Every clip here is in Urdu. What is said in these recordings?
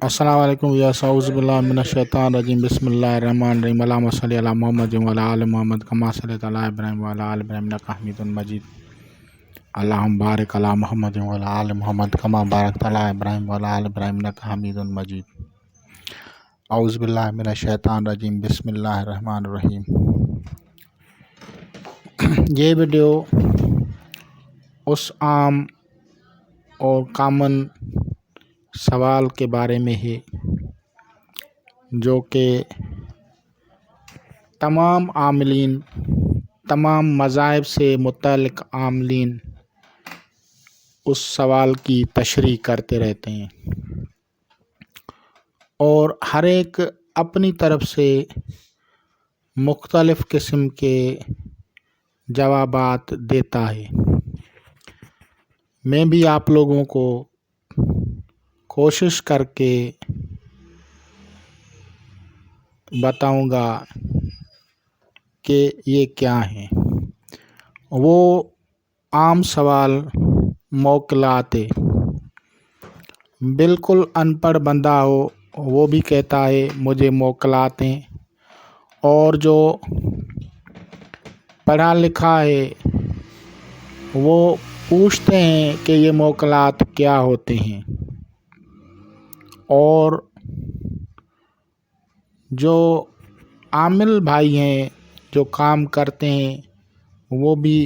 السلام علیکم ویاس اعوذ باللہ من الشیطان الرجیم بسم اللہ الرحمن الرحیم اللہم صلی علی محمد وعلی آل محمد کما صلیت علی ابراہیم وعلی آل ابراہیم انک حمید مجید اللہم بارک علی محمد وعلی آل محمد کما بارکت علی ابراہیم وعلی آل ابراہیم انک حمید مجید اعوذ باللہ من الشیطان الرجیم بسم اللہ الرحمن الرحیم۔ یہ ویڈیو اس عام اور کامن سوال کے بارے میں ہے جو کہ تمام عاملین، تمام مذاہب سے متعلق عاملین اس سوال کی تشریح کرتے رہتے ہیں اور ہر ایک اپنی طرف سے مختلف قسم کے جوابات دیتا ہے۔ میں بھی آپ لوگوں کو کوشش کر کے بتاؤں گا کہ یہ کیا ہیں۔ وہ عام سوال موکلات ہے۔ بالکل ان پڑھ بندہ ہو وہ بھی کہتا ہے مجھے موکلات ہیں، اور جو پڑھا لکھا ہے وہ پوچھتے ہیں کہ یہ موکلات کیا ہوتے ہیں، اور جو عامل بھائی ہیں جو کام کرتے ہیں وہ بھی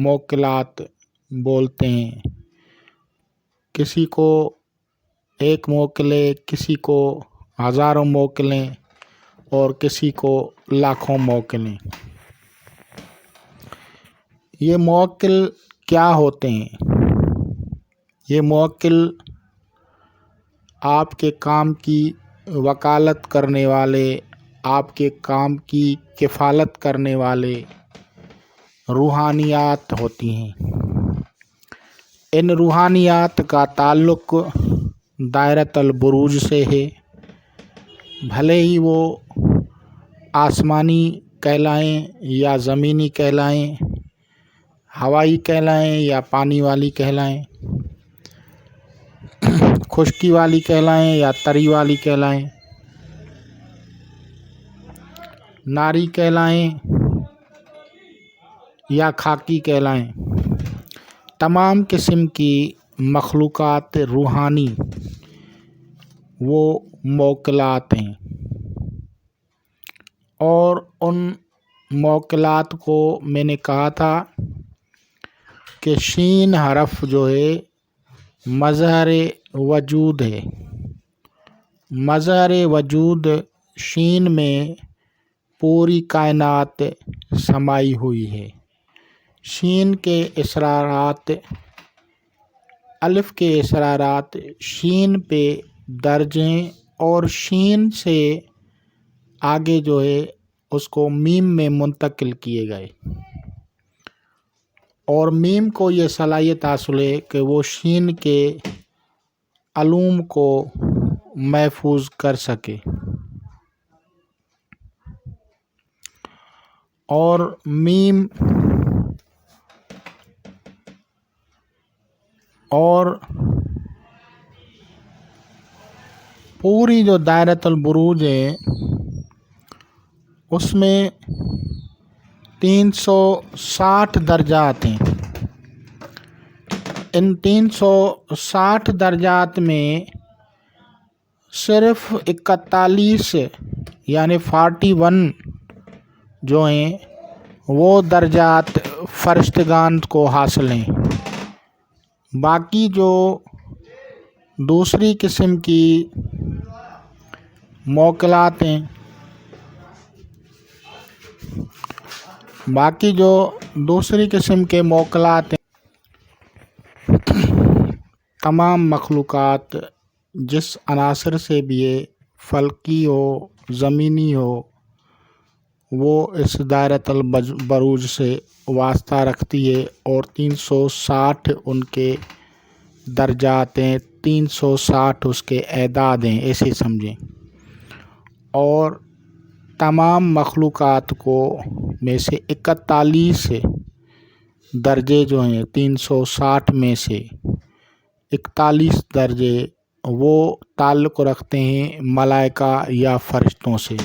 موکلات بولتے ہیں۔ کسی کو ایک موکلے، کسی کو ہزاروں موکلیں اور کسی کو لاکھوں موکلیں۔ یہ موکل کیا ہوتے ہیں؟ یہ موکل آپ کے کام کی وکالت کرنے والے، آپ کے کام کی کفالت کرنے والے روحانیات ہوتی ہیں۔ ان روحانیات کا تعلق دائرۃ البروج سے ہے، بھلے ہی وہ آسمانی کہلائیں یا زمینی کہلائیں، ہوائی کہلائیں یا پانی والی کہلائیں، خشکی والی کہلائیں یا تری والی کہلائیں، ناری کہلائیں یا خاکی کہلائیں۔ تمام قسم کی مخلوقات روحانی وہ موکلات ہیں، اور ان موکلات کو میں نے کہا تھا کہ شین حرف جو ہے مظہر وجود ہے۔ مظہر وجود شین میں پوری کائنات سمائی ہوئی ہے۔ شین کے اسرارات، الف کے اسرارات شین پہ درج ہیں، اور شین سے آگے جو ہے اس کو میم میں منتقل کیے گئے، اور میم کو یہ صلاحیت حاصل ہے کہ وہ شین کے علوم کو محفوظ کر سکے، اور میم اور پوری جو دائرۃ البروج ہے اس میں 360 درجات ہیں۔ ان 360 درجات میں صرف 41 یعنی 41 جو ہیں وہ درجات فرشتگان کو حاصل ہیں۔ باقی جو دوسری قسم کی موکلات ہیں، باقی جو دوسری قسم کے موکلات ہیں، تمام مخلوقات جس عناصر سے بھی ہے، فلکی ہو زمینی ہو، وہ اس دائرۃ البروج سے واسطہ رکھتی ہے، اور 360 ان کے درجات ہیں، 360 اس کے اعداد ہیں، ایسے سمجھیں۔ اور تمام مخلوقات کو میں سے 41 درجے جو ہیں 360 میں سے 41 درجے وہ تعلق رکھتے ہیں ملائکہ یا فرشتوں سے۔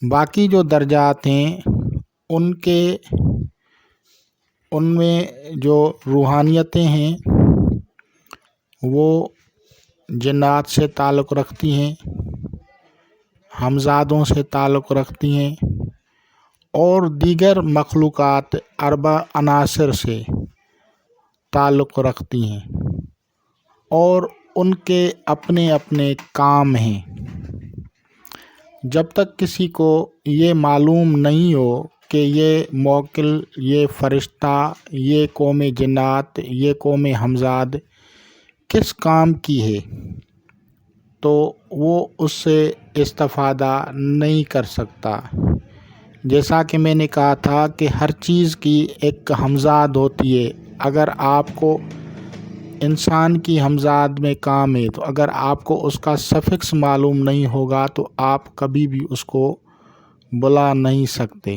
باقی جو درجات ہیں ان میں جو روحانیتیں ہیں وہ جنات سے تعلق رکھتی ہیں، ہمزادوں سے تعلق رکھتی ہیں، اور دیگر مخلوقات اربع عناصر سے تعلق رکھتی ہیں، اور ان کے اپنے اپنے کام ہیں۔ جب تک کسی کو یہ معلوم نہیں ہو کہ یہ موکل، یہ فرشتہ، یہ قوم جنات، یہ قوم ہمزاد کس کام کی ہے، تو وہ اس سے استفادہ نہیں کر سکتا۔ جیسا کہ میں نے کہا تھا کہ ہر چیز کی ایک ہمزاد ہوتی ہے۔ اگر آپ کو انسان کی ہمزاد میں کام ہے تو اگر آپ کو اس کا سفکس معلوم نہیں ہوگا تو آپ کبھی بھی اس کو بلا نہیں سکتے۔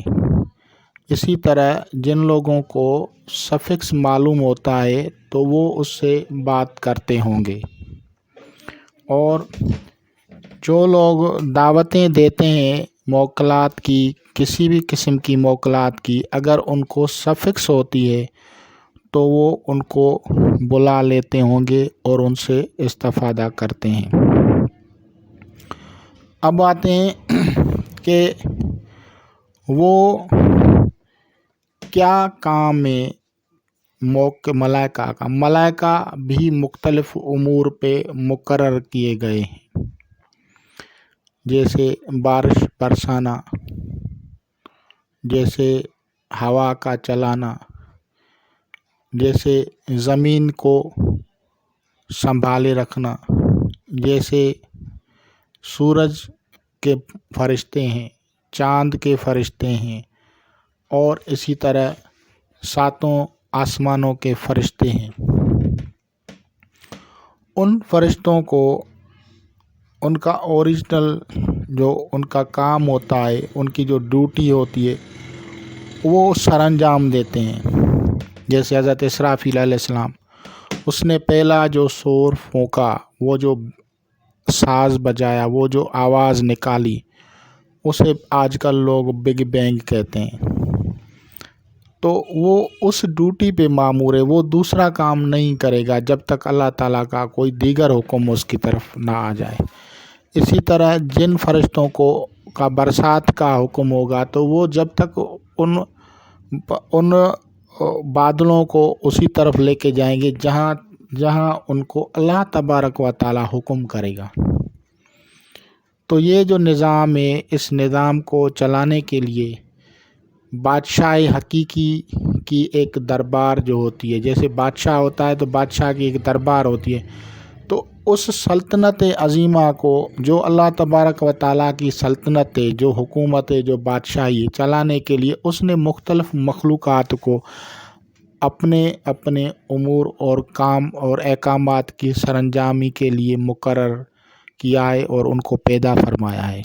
اسی طرح جن لوگوں کو سفکس معلوم ہوتا ہے تو وہ اس سے بات کرتے ہوں گے، اور جو لوگ دعوتیں دیتے ہیں موکلات کی، کسی بھی قسم کی موکلات کی، اگر ان کو سفکس ہوتی ہے تو وہ ان کو بلا لیتے ہوں گے اور ان سے استفادہ کرتے ہیں۔ اب آتے ہیں کہ وہ کیا کام ہے ملائکہ کا۔ ملائکہ بھی مختلف امور پہ مقرر کیے گئے ہیں، جیسے بارش برسانا، جیسے ہوا کا چلانا، جیسے زمین کو سنبھالے رکھنا، جیسے سورج کے فرشتے ہیں، چاند کے فرشتے ہیں، اور اسی طرح ساتوں آسمانوں کے فرشتے ہیں۔ ان فرشتوں کو ان کا اوریجنل جو ان کا کام ہوتا ہے، ان کی جو ڈیوٹی ہوتی ہے وہ سر انجام دیتے ہیں۔ جیسے حضرت اسرافیل علیہ السلام، اس نے پہلا جو سور پھونکا، وہ جو ساز بجایا، وہ جو آواز نکالی، اسے آج کل لوگ بگ بینگ کہتے ہیں۔ تو وہ اس ڈیوٹی پہ مامور ہے، وہ دوسرا کام نہیں کرے گا جب تک اللہ تعالیٰ کا کوئی دیگر حکم اس کی طرف نہ آ جائے۔ اسی طرح جن فرشتوں کا برسات کا حکم ہوگا تو وہ جب تک ان بادلوں کو اسی طرف لے کے جائیں گے جہاں ان کو اللہ تبارک و تعالیٰ حکم کرے گا۔ تو یہ جو نظام ہے، اس نظام کو چلانے کے لیے بادشاہ حقیقی کی ایک دربار جو ہوتی ہے، جیسے بادشاہ ہوتا ہے تو بادشاہ کی ایک دربار ہوتی ہے، تو اس سلطنت عظیمہ کو، جو اللہ تبارک و تعالیٰ کی سلطنت ہے، جو حکومت ہے، جو بادشاہی چلانے کے لیے اس نے مختلف مخلوقات کو اپنے اپنے امور اور کام اور احکامات کی سرانجامی کے لیے مقرر کیا ہے اور ان کو پیدا فرمایا ہے۔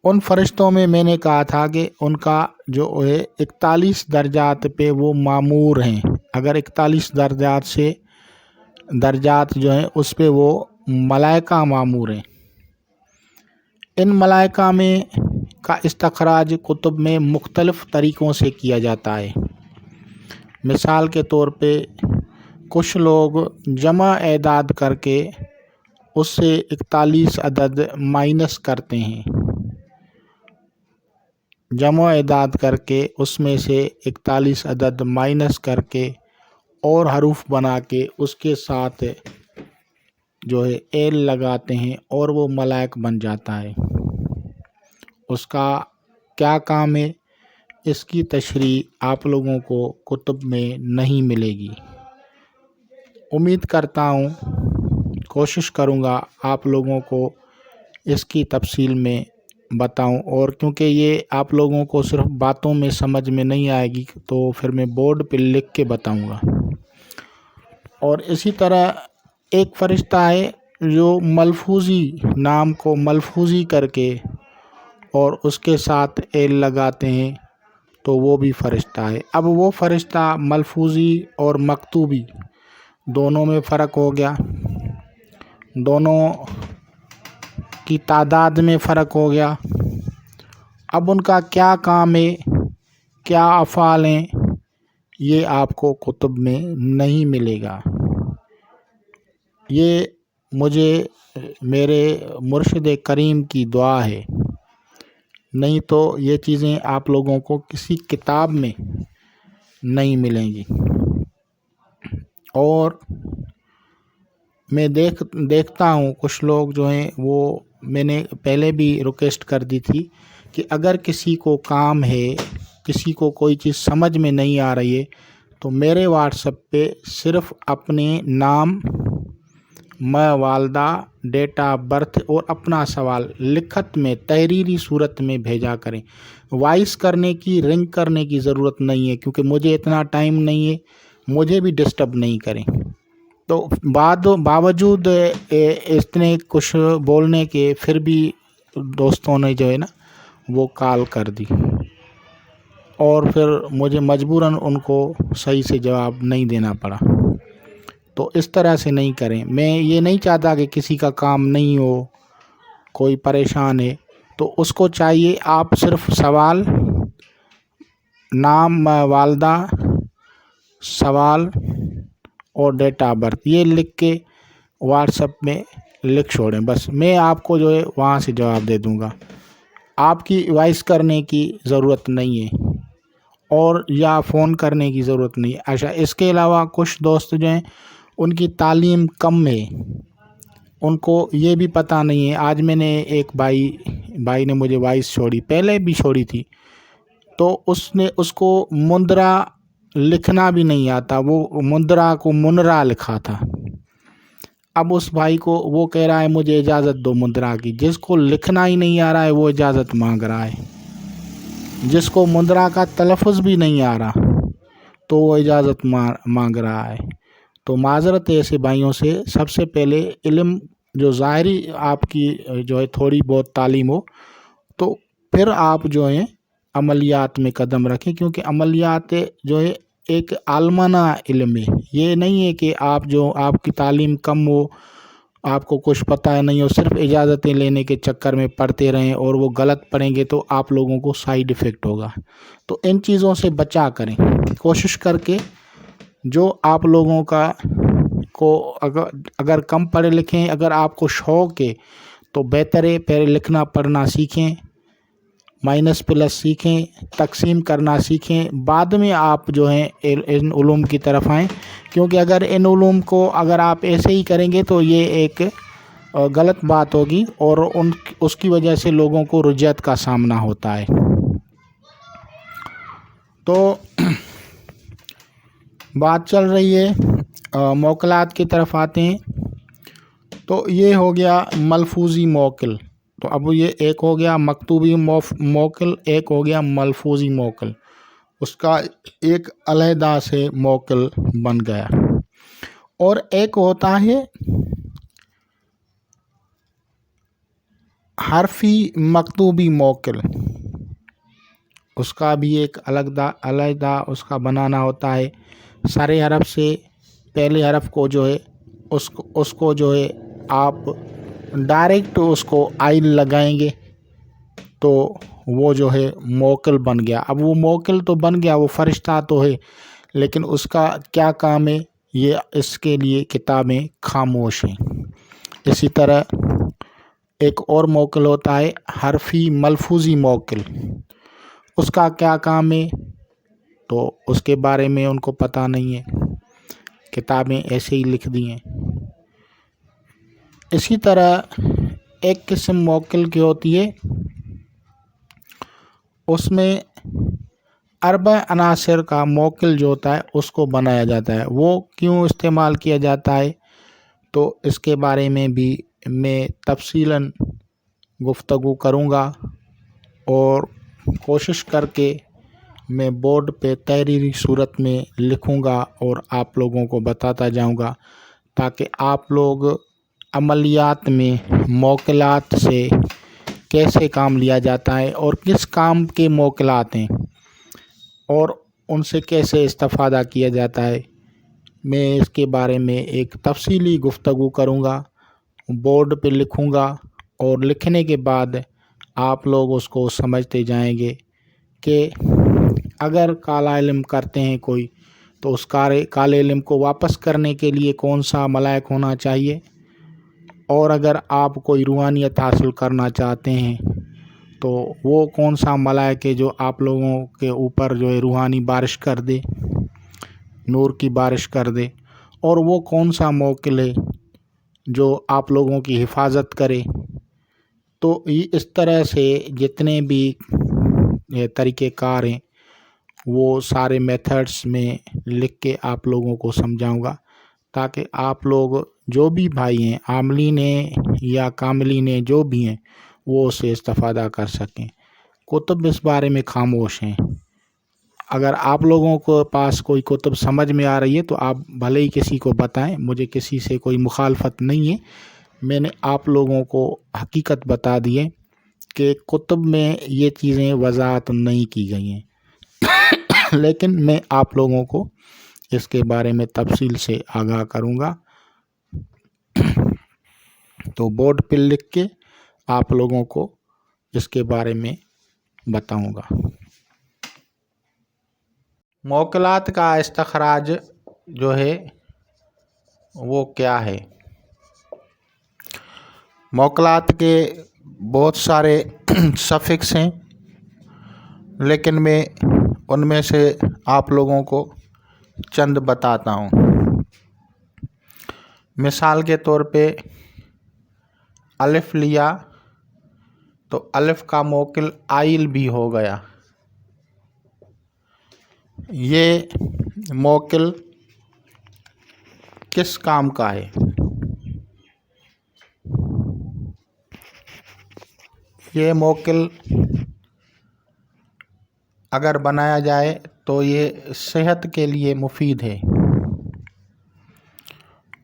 ان فرشتوں میں نے کہا تھا کہ ان کا جو ہے 41 درجات پہ وہ مامور ہیں۔ اگر 41 درجات جو ہیں اس پہ وہ ملائکہ مامور ہیں۔ ان ملائکہ میں کا استخراج کتب میں مختلف طریقوں سے کیا جاتا ہے۔ مثال کے طور پہ کچھ لوگ جمع اعداد کر کے اس سے 41 عدد مائنس کرتے ہیں، جمع اعداد کر کے اس میں سے 41 عدد مائنس کر کے اور حروف بنا کے اس کے ساتھ جو ہے ایل لگاتے ہیں اور وہ ملائک بن جاتا ہے۔ اس کا کیا کام ہے، اس کی تشریح آپ لوگوں کو کتب میں نہیں ملے گی۔ امید کرتا ہوں، کوشش کروں گا آپ لوگوں کو اس کی تفصیل میں بتاؤں، اور کیونکہ یہ آپ لوگوں کو صرف باتوں میں سمجھ میں نہیں آئے گی تو پھر میں بورڈ پہ لکھ کے بتاؤں گا۔ اور اسی طرح ایک فرشتہ ہے جو ملفوظی نام کو ملفوظی کر کے اور اس کے ساتھ ایل لگاتے ہیں تو وہ بھی فرشتہ ہے۔ اب وہ فرشتہ ملفوظی اور مکتوبی دونوں میں فرق ہو گیا، دونوں کی تعداد میں فرق ہو گیا۔ اب ان کا کیا کام ہے، کیا افعال ہیں، یہ آپ کو کتب میں نہیں ملے گا۔ یہ مجھے میرے مرشد کریم کی دعا ہے، نہیں تو یہ چیزیں آپ لوگوں کو کسی کتاب میں نہیں ملیں گی۔ اور میں دیکھتا ہوں کچھ لوگ جو ہیں، وہ میں نے پہلے بھی ریکویسٹ کر دی تھی کہ اگر کسی کو کام ہے، کسی کو کوئی چیز سمجھ میں نہیں آ رہی ہے، تو میرے واٹس ایپ پہ صرف اپنے نام، والدہ، ڈیٹ آف برتھ اور اپنا سوال لکھت میں تحریری صورت میں بھیجا کریں۔ وائس کرنے کی، رنگ کرنے کی ضرورت نہیں ہے، کیونکہ مجھے اتنا ٹائم نہیں ہے، مجھے بھی ڈسٹرب نہیں کریں۔ تو باوجود اتنے کچھ بولنے کے پھر بھی دوستوں نے جو ہے نا وہ کال کر دی، اور پھر مجھے مجبوراً ان کو صحیح سے جواب نہیں دینا پڑا۔ تو اس طرح سے نہیں کریں۔ میں یہ نہیں چاہتا کہ کسی کا کام نہیں ہو، کوئی پریشان ہے، تو اس کو چاہیے آپ صرف سوال، نام، والدہ، سوال اور ڈیٹ آف برتھ یہ لکھ کے واٹس ایپ میں لکھ چھوڑیں، بس میں آپ کو جو ہے وہاں سے جواب دے دوں گا۔ آپ کی وائس کرنے کی ضرورت نہیں ہے اور یا فون کرنے کی ضرورت نہیں ہے۔ اچھا، اس کے علاوہ کچھ دوست جو ہیں ان کی تعلیم کم ہے، ان کو یہ بھی پتہ نہیں ہے۔ آج میں نے ایک بھائی نے مجھے وائس چھوڑی، پہلے بھی چھوڑی تھی، تو اس کو مندرا لکھنا بھی نہیں آتا، وہ مندرا کو منرا لکھا تھا۔ اب اس بھائی کو وہ کہہ رہا ہے مجھے اجازت دو مندرا کی، جس کو لکھنا ہی نہیں آ رہا ہے وہ اجازت مانگ رہا ہے، جس کو مندرا کا تلفظ بھی نہیں آ رہا تو وہ اجازت مانگ رہا ہے۔ تو معذرت ہے ایسے بھائیوں سے۔ سب سے پہلے علم جو ظاہری آپ کی جو ہے تھوڑی بہت تعلیم ہو، تو پھر آپ جو ہیں عملیات میں قدم رکھیں، کیونکہ عملیات جو ہے ایک عالمانہ علم ہے۔ یہ نہیں ہے کہ آپ کی تعلیم کم ہو، آپ کو کچھ پتہ نہیں ہو، صرف اجازتیں لینے کے چکر میں پڑھتے رہیں اور وہ غلط پڑھیں گے تو آپ لوگوں کو سائیڈ ایفیکٹ ہوگا۔ تو ان چیزوں سے بچا کریں، کوشش کر کے جو آپ لوگوں کو اگر کم پڑھے لکھیں، اگر آپ کو شوق ہے تو بہتر ہے پہلے لکھنا پڑھنا سیکھیں، مائنس پلس سیکھیں، تقسیم کرنا سیکھیں، بعد میں آپ جو ہیں ان علوم کی طرف آئیں، کیونکہ اگر ان علوم کو اگر آپ ایسے ہی کریں گے تو یہ ایک غلط بات ہوگی اور اس کی وجہ سے لوگوں کو رجعت کا سامنا ہوتا ہے۔ تو بات چل رہی ہے موکلات کی طرف آتے ہیں۔ تو یہ ہو گیا ملفوظی موکل، تو اب یہ ایک ہو گیا مکتوبی موکل، ایک ہو گیا ملفوظی موکل، اس کا ایک علیحدہ سے موکل بن گیا۔ اور ایک ہوتا ہے حرفی مکتوبی موکل، اس کا بھی ایک علیحدہ اس کا بنانا ہوتا ہے۔ سارے حرف سے پہلے حرف کو جو ہے اس کو جو ہے آپ ڈائریکٹ اس کو آئل لگائیں گے تو وہ جو ہے موکل بن گیا۔ اب وہ موکل تو بن گیا، وہ فرشتہ تو ہے، لیکن اس کا کیا کام ہے یہ اس کے لیے کتابیں خاموش ہیں۔ اسی طرح ایک اور موکل ہوتا ہے حرفی ملفوظی موکل، اس کا کیا کام ہے تو اس کے بارے میں ان کو پتہ نہیں ہے، کتابیں ایسے ہی لکھ دی ہیں۔ اسی طرح ایک قسم موکل کی ہوتی ہے، اس میں اربع عناصر کا موکل جو ہوتا ہے اس کو بنایا جاتا ہے۔ وہ کیوں استعمال کیا جاتا ہے تو اس کے بارے میں بھی میں تفصیلاً گفتگو کروں گا، اور کوشش کر کے میں بورڈ پہ تحریری صورت میں لکھوں گا اور آپ لوگوں کو بتاتا جاؤں گا، تاکہ آپ لوگ عملیات میں موکلات سے کیسے کام لیا جاتا ہے اور کس کام کے موکلات ہیں۔ اور ان سے کیسے استفادہ کیا جاتا ہے، میں اس کے بارے میں ایک تفصیلی گفتگو کروں گا، بورڈ پہ لکھوں گا، اور لکھنے کے بعد آپ لوگ اس کو سمجھتے جائیں گے کہ اگر کالا علم کرتے ہیں کوئی تو اس کالے علم کو واپس کرنے کے لیے کون سا ملائک ہونا چاہیے، اور اگر آپ کوئی روحانیت حاصل کرنا چاہتے ہیں تو وہ کون سا ملائک ہے جو آپ لوگوں کے اوپر جو ہے روحانی بارش کر دے، نور کی بارش کر دے، اور وہ کون سا موکل ہے جو آپ لوگوں کی حفاظت کرے۔ تو اس طرح سے جتنے بھی طریقہ کار ہیں وہ سارے میتھڈس میں لکھ کے آپ لوگوں کو سمجھاؤں گا، تاکہ آپ لوگ جو بھی بھائی ہیں، عاملین ہیں یا کاملین ہیں، جو بھی ہیں، وہ اس سے استفادہ کر سکیں۔ کتب اس بارے میں خاموش ہیں۔ اگر آپ لوگوں کو پاس کوئی کتب سمجھ میں آ رہی ہے تو آپ بھلے ہی کسی کو بتائیں، مجھے کسی سے کوئی مخالفت نہیں ہے۔ میں نے آپ لوگوں کو حقیقت بتا دی ہے کہ کتب میں یہ چیزیں وضاحت نہیں کی گئی ہیں، لیکن میں آپ لوگوں کو اس کے بارے میں تفصیل سے آگاہ کروں گا۔ تو بورڈ پہ لکھ کے آپ لوگوں کو اس کے بارے میں بتاؤں گا۔ موکلات کا استخراج جو ہے وہ کیا ہے؟ موکلات کے بہت سارے سفکس ہیں، لیکن میں ان میں سے آپ لوگوں کو چند بتاتا ہوں۔ مثال کے طور پہ الف لیا تو الف کا موکل آئل بھی ہو گیا۔ یہ موکل کس کام کا ہے؟ یہ موکل اگر بنایا جائے تو یہ صحت کے لیے مفید ہے،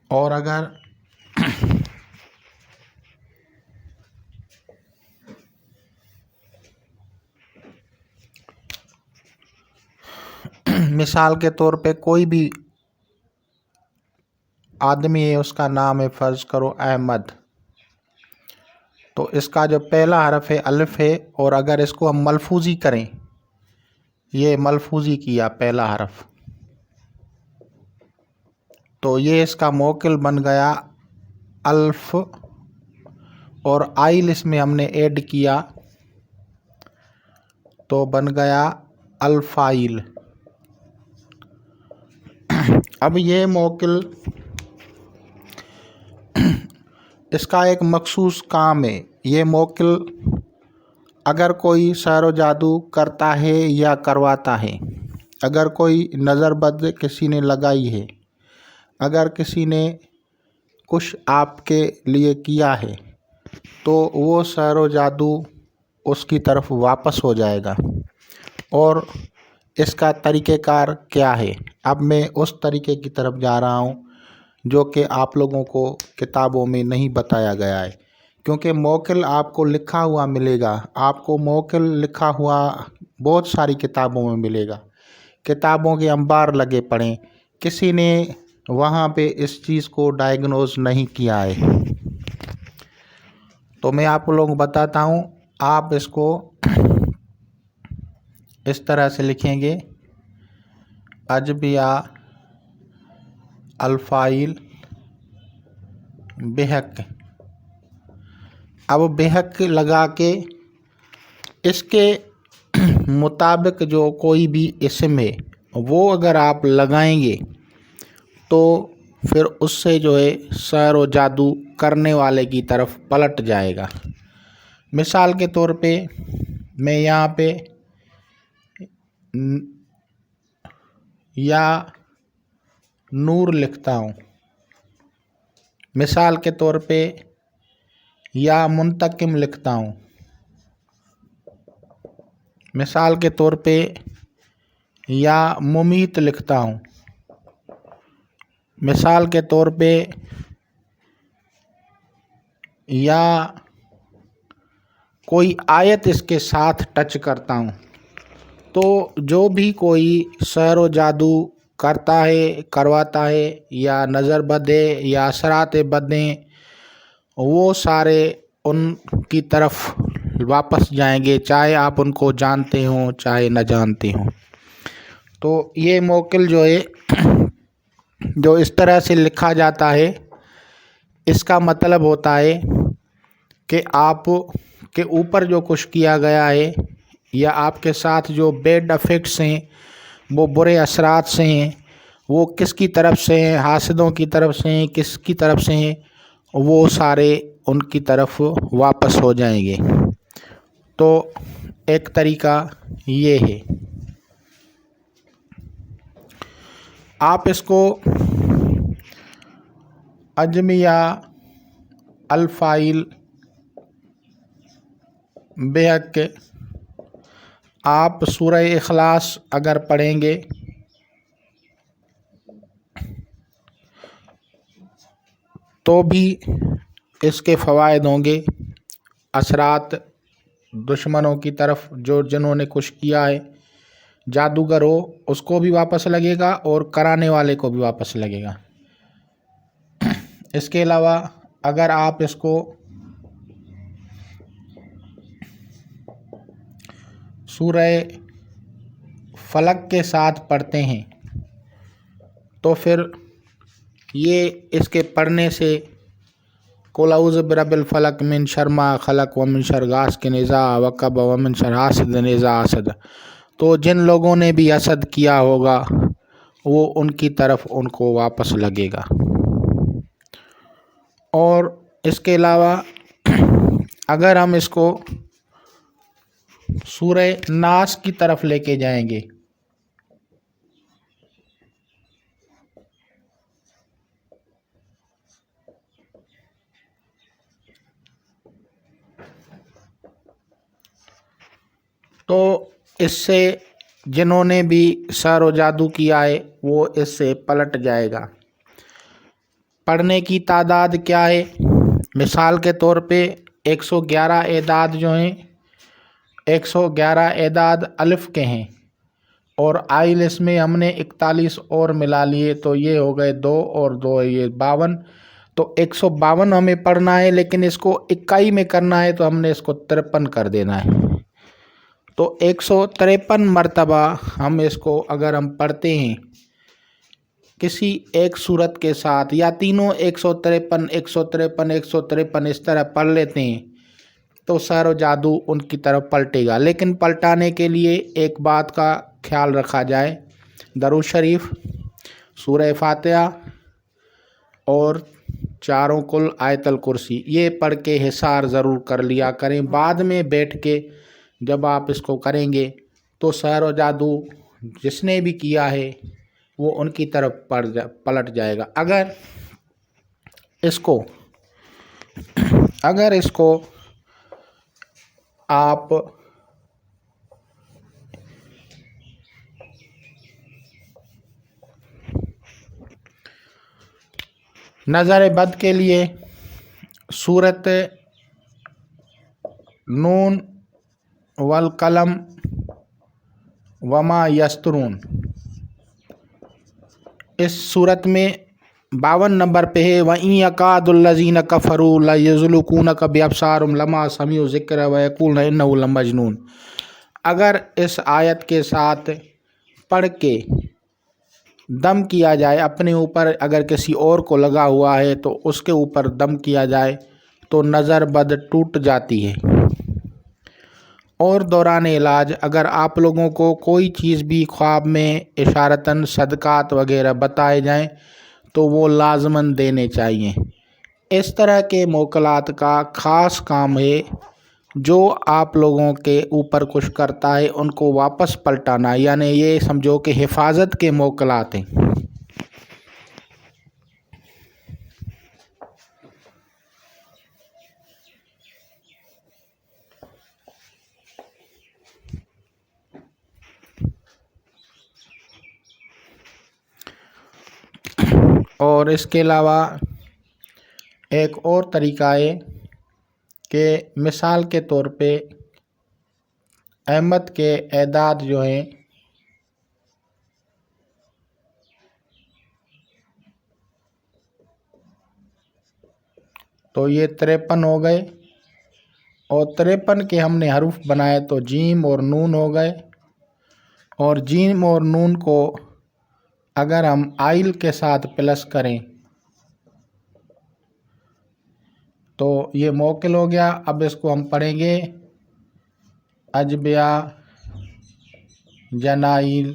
اور اگر مثال کے طور پہ کوئی بھی آدمی ہے، اس کا نام ہے فرض کرو احمد، تو اس کا جو پہلا حرف ہے الف ہے، اور اگر اس کو ہم ملفوظی کریں، یہ ملفوظی کیا پہلا حرف، تو یہ اس کا موکل بن گیا الف، اور آئل اس میں ہم نے ایڈ کیا تو بن گیا الفائل۔ اب یہ موکل اس کا ایک مخصوص کام ہے۔ یہ موکل اگر کوئی سحر و جادو کرتا ہے یا کرواتا ہے، اگر کوئی نظر بد کسی نے لگائی ہے، اگر کسی نے کچھ آپ کے لیے کیا ہے، تو وہ سحر و جادو اس کی طرف واپس ہو جائے گا۔ اور اس کا طریقہ کار کیا ہے؟ اب میں اس طریقے کی طرف جا رہا ہوں جو کہ آپ لوگوں کو کتابوں میں نہیں بتایا گیا ہے، کیونکہ موکل آپ کو لکھا ہوا ملے گا، آپ کو موکل لکھا ہوا بہت ساری کتابوں میں ملے گا، کتابوں کے انبار لگے پڑیں، کسی نے وہاں پہ اس چیز کو ڈائیگنوز نہیں کیا ہے۔ تو میں آپ لوگوں کو بتاتا ہوں، آپ اس کو اس طرح سے لکھیں گے: اجبیہ الفائل بحق۔ اب بحق لگا کے اس کے مطابق جو کوئی بھی اسم ہے وہ اگر آپ لگائیں گے تو پھر اس سے جو ہے سحر و جادو کرنے والے کی طرف پلٹ جائے گا۔ مثال کے طور پہ میں یہاں پہ یا نور لکھتا ہوں، مثال کے طور پہ یا منتقم لکھتا ہوں، مثال کے طور پہ یا ممیت لکھتا ہوں، مثال کے طور پہ یا کوئی آیت اس کے ساتھ ٹچ کرتا ہوں، تو جو بھی کوئی سحر و جادو کرتا ہے، کرواتا ہے، یا نظر بد ہے یا اثرات بد ہیں، وہ سارے ان کی طرف واپس جائیں گے، چاہے آپ ان کو جانتے ہوں چاہے نہ جانتے ہوں۔ تو یہ موکل جو ہے، جو اس طرح سے لکھا جاتا ہے، اس کا مطلب ہوتا ہے کہ آپ کے اوپر جو کچھ کیا گیا ہے یا آپ کے ساتھ جو بیڈ افیکٹس ہیں، وہ برے اثرات سے ہیں، وہ کس کی طرف سے ہیں، حاسدوں کی طرف سے ہیں، کس کی طرف سے ہیں، وہ سارے ان کی طرف واپس ہو جائیں گے۔ تو ایک طریقہ یہ ہے۔ آپ اس کو اجمیہ الفائل بحق آپ سورہ اخلاص اگر پڑھیں گے تو بھی اس کے فوائد ہوں گے۔ اثرات دشمنوں کی طرف، جنہوں نے کچھ کیا ہے، جادوگر ہو اس کو بھی واپس لگے گا اور کرانے والے کو بھی واپس لگے گا۔ اس کے علاوہ اگر آپ اس کو سورہ فلق کے ساتھ پڑھتے ہیں تو پھر یہ اس کے پڑھنے سے قل اعوذ برب الفلق من شر ما خلق ومن شر غاسق اذا وقب ومن شر حاسد اذا حسد، تو جن لوگوں نے بھی حسد کیا ہوگا وہ ان کی طرف ان کو واپس لگے گا۔ اور اس کے علاوہ اگر ہم اس کو سورہ ناس کی طرف لے کے جائیں گے تو اس سے جنہوں نے بھی سحر و جادو کیا ہے وہ اس سے پلٹ جائے گا۔ پڑھنے کی تعداد کیا ہے؟ مثال کے طور پہ 111 اعداد جو ہیں، 111 اعداد الف کے ہیں، اور آئلس میں ہم نے 41 اور ملا لیے تو یہ ہو گئے 2 اور 2 یہ 52۔ تو 152 ہمیں پڑھنا ہے، لیکن اس کو اکائی میں کرنا ہے تو ہم نے اس کو 53 کر دینا ہے۔ تو 153 مرتبہ ہم اس کو اگر ہم پڑھتے ہیں کسی ایک صورت کے ساتھ، یا تینوں 153 153 153 اس طرح پڑھ لیتے ہیں تو سحر و جادو ان کی طرف پلٹے گا۔ لیکن پلٹانے کے لیے ایک بات کا خیال رکھا جائے، درود شریف، سورہ فاتحہ اور چاروں کل، آیت الکرسی، یہ پڑھ کے حصار ضرور کر لیا کریں۔ بعد میں بیٹھ کے جب آپ اس کو کریں گے تو سحر و جادو جس نے بھی کیا ہے وہ ان کی طرف پلٹ جائے گا۔ اگر اس کو آپ نظر بد کے لیے سورت نون والقلم وما یسطرون، اس صورت میں 52 نمبر پہ ہے، وَإِن يَكَادُ الَّذِينَ كَفَرُوا لَيُزْلِقُونَكَ بِأَبْصَارِهِمْ لَمَّا سَمِعُوا الذِّكْرَ وَيَقُولُونَ إِنَّهُ لَمَجْنُونٌ۔ اگر اس آیت کے ساتھ پڑھ کے دم کیا جائے اپنے اوپر، اگر کسی اور کو لگا ہوا ہے تو اس کے اوپر دم کیا جائے تو نظر بد ٹوٹ جاتی ہے۔ اور دوران علاج اگر آپ لوگوں کو کوئی چیز بھی خواب میں اشارتاً صدقات وغیرہ بتائے جائیں تو وہ لازماً دینے چاہیے۔ اس طرح کے موکلات کا خاص کام ہے، جو آپ لوگوں کے اوپر کچھ کرتا ہے ان کو واپس پلٹانا، یعنی یہ سمجھو کہ حفاظت کے موکلات ہیں۔ اور اس کے علاوہ ایک اور طریقہ ہے کہ مثال کے طور پہ احمد کے اعداد جو ہیں تو یہ 53 ہو گئے، اور 53 کے ہم نے حروف بنائے تو جیم اور نون ہو گئے، اور جیم اور نون کو اگر ہم آئل کے ساتھ پلس کریں تو یہ موکل ہو گیا۔ اب اس کو ہم پڑھیں گے اجبیا جنائل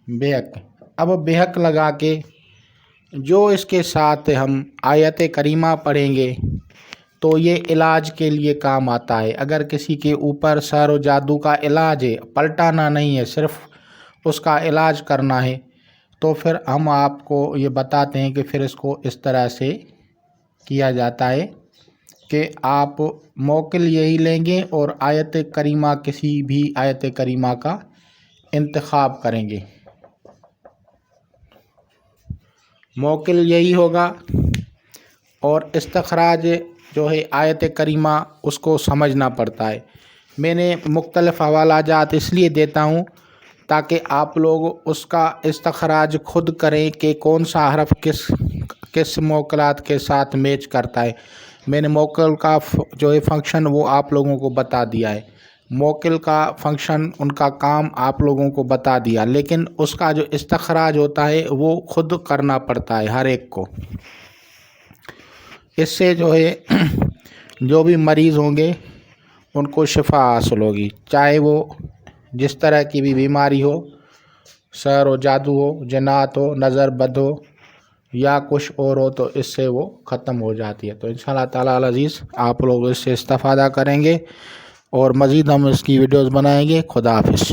بحق۔ اب بحق لگا کے جو اس کے ساتھ ہم آیت کریمہ پڑھیں گے تو یہ علاج کے لیے کام آتا ہے۔ اگر کسی کے اوپر سحر و جادو کا علاج ہے، پلٹانا نہیں ہے، صرف اس کا علاج کرنا ہے، تو پھر ہم آپ کو یہ بتاتے ہیں کہ پھر اس کو اس طرح سے کیا جاتا ہے کہ آپ موکل یہی لیں گے اور آیت کریمہ کسی بھی آیت کریمہ کا انتخاب کریں گے، موکل یہی ہوگا، اور استخراج جو ہے آیت کریمہ اس کو سمجھنا پڑتا ہے۔ میں نے مختلف حوالہ جات اس لیے دیتا ہوں تاکہ آپ لوگ اس کا استخراج خود کریں کہ کون سا حرف کس موکلات کے ساتھ میچ کرتا ہے۔ میں نے موکل کا جو ہے فنکشن وہ آپ لوگوں کو بتا دیا ہے، موکل کا فنکشن ان کا کام آپ لوگوں کو بتا دیا، لیکن اس کا جو استخراج ہوتا ہے وہ خود کرنا پڑتا ہے ہر ایک کو۔ اس سے جو ہے جو بھی مریض ہوں گے ان کو شفا حاصل ہوگی، چاہے وہ جس طرح کی بھی بیماری ہو، سحر و جادو ہو، جنات ہو، نظر بد ہو یا کچھ اور ہو، تو اس سے وہ ختم ہو جاتی ہے۔ تو انشاءاللہ تعالیٰ العزیز آپ لوگ اس سے استفادہ کریں گے اور مزید ہم اس کی ویڈیوز بنائیں گے۔ خدا حافظ۔